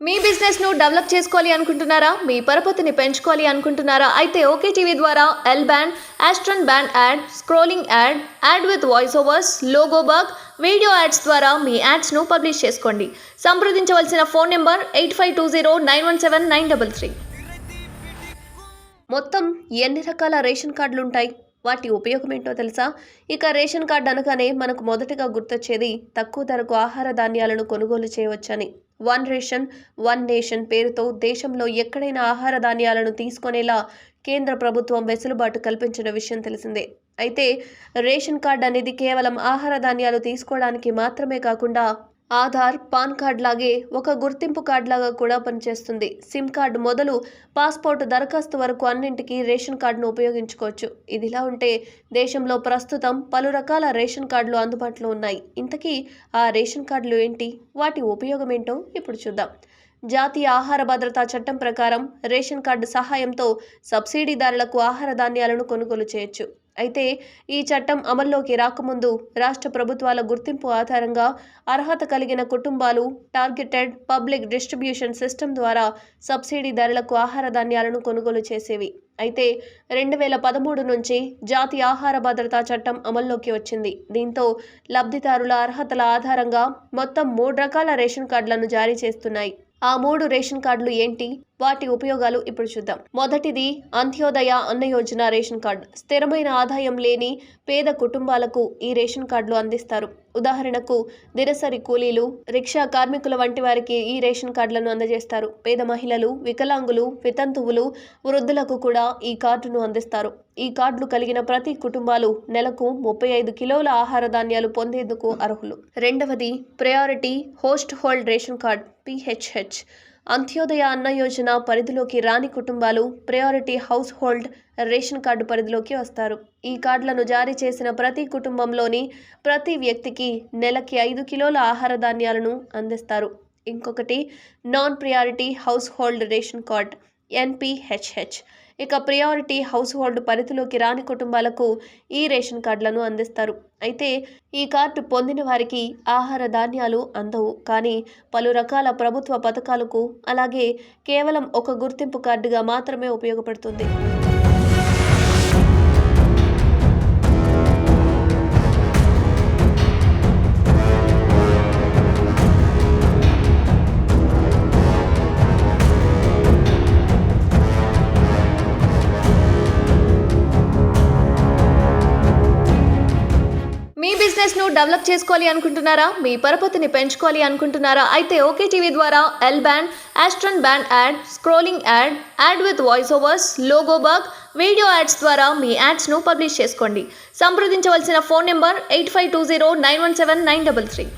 మీ business ను develop చేసుకోవాలి అనుకుంటున్నారా? మీ పరపతిని పెంచుకోవాలి అనుకుంటున్నారా? అయితే ఓకే టీవీ ద్వారా L band, Aston band ad, scrolling ad, ad with voice overs, logo bug, video ads ద్వారా మీ యాడ్స్ ను పబ్లిష్ చేసుకోండి. సంప్రదించవలసిన ఫోన్ నెంబర్ 8520917933. మొత్తం ఎన్ని రకాల రేషన్ కార్డులు ఉంటాయి? వాటి ఉపయోగం ఏంటో తెలుసా? ఇక రేషన్ కార్డు అనగానే మనకు మొదటగా గుర్తొచ్చేది తక్కువ ధరకు ఆహార ధాన్యాలను కొనుగోలు చేయవచ్చని. వన్ రేషన్ వన్ నేషన్ పేరుతో దేశంలో ఎక్కడైనా ఆహార ధాన్యాలను తీసుకునేలా కేంద్ర ప్రభుత్వం వెసులుబాటు కల్పించిన విషయం తెలిసిందే. అయితే రేషన్ కార్డు అనేది కేవలం ఆహార ధాన్యాలు తీసుకోవడానికి మాత్రమే కాకుండా ఆధార్, పాన్ కార్డ్ లాగే ఒక గుర్తింపు కార్డు లాగా కూడా పనిచేస్తుంది. సిమ్ కార్డు మొదలు పాస్పోర్ట్ దరఖాస్తు వరకు అన్నింటికీ రేషన్ కార్డును ఉపయోగించుకోవచ్చు. ఇదిలా ఉంటే దేశంలో ప్రస్తుతం పలు రకాల రేషన్ కార్డులు అందుబాటులో ఉన్నాయి. ఇంతకీ ఆ రేషన్ కార్డులు ఏంటి? వాటి ఉపయోగం ఏంటో ఇప్పుడు చూద్దాం. జాతీయ ఆహార భద్రతా చట్టం ప్రకారం రేషన్ కార్డు సహాయంతో సబ్సిడీదారులకు ఆహార ధాన్యాలను కొనుగోలు చేయొచ్చు. అయితే ఈ చట్టం అమల్లోకి రాకముందు రాష్ట్ర ప్రభుత్వాల గుర్తింపు ఆధారంగా అర్హత కలిగిన కుటుంబాలు టార్గెటెడ్ పబ్లిక్ డిస్ట్రిబ్యూషన్ సిస్టమ్ ద్వారా సబ్సిడీదారులకు ఆహార ధాన్యాలను కొనుగోలు చేసేవి. అయితే 2013 నుంచి జాతీయ ఆహార భద్రతా చట్టం అమల్లోకి వచ్చింది. దీంతో లబ్ధిదారుల అర్హతల ఆధారంగా మొత్తం 3 రకాల రేషన్ కార్డులను జారీ చేస్తున్నాయి. ఆ 3 రేషన్ కార్డులు ఏంటి? వాటి ఉపయోగాలు ఇప్పుడు చూద్దాం. మొదటిది అంత్యోదయ అన్న యోజన రేషన్ కార్డు. స్థిరమైన ఆదాయం లేని పేద కుటుంబాలకు ఈ రేషన్ కార్డులు అందిస్తారు. ఉదాహరణకు దినసరి కూలీలు, రిక్షా కార్మికుల వంటి వారికి ఈ రేషన్ కార్డులను అందజేస్తారు. పేద మహిళలు, వికలాంగులు, వితంతువులు, వృద్ధులకు కూడా ఈ కార్డును అందిస్తారు. ఈ కార్డులు కలిగిన ప్రతి కుటుంబాలు నెలకు 35 కిలోల ఆహార ధాన్యాలు పొందేందుకు అర్హులు. రెండవది priority host hold ration card PHH. Antyodaya అన్న యోజన పరిధిలోకి రాని కుటుంబాలు priority house hold ration card పరిధిలోకి వస్తారు. ఈ కార్డులను జారీ చేసిన ప్రతి కుటుంబంలోని ప్రతి వ్యక్తికి నెలకి 5 కిలోల ఆహార ధాన్యాలను అందిస్తారు. ఇంకొకటి non priority house hold ration card NPHH. ఇక ప్రయారిటీ హౌస్ హోల్డ్ పరిధిలోకి రాని కుటుంబాలకు ఈ రేషన్ కార్డులను అందిస్తారు. అయితే ఈ కార్డు పొందిన వారికి ఆహార ధాన్యాలు అందవు. కానీ పలు రకాల ప్రభుత్వ పథకాలకు అలాగే కేవలం ఒక గుర్తింపు కార్డుగా మాత్రమే ఉపయోగపడుతుంది. మీ బిజినెస్ ను డెవలప్ చేసుకోవాలి అనుకుంటున్నారా? మీ పరపతిని పెంచుకోవాలి అనుకుంటున్నారా? అయితే ఓకే టీవీ ద్వారా L band, Aston band ad, scrolling ad, ad with voice overs, logo bug, video ads ద్వారా మీ యాడ్స్ ను పబ్లిష్ చేసుకోండి. సంప్రదించవలసిన ఫోన్ నెంబర్ 8520917933.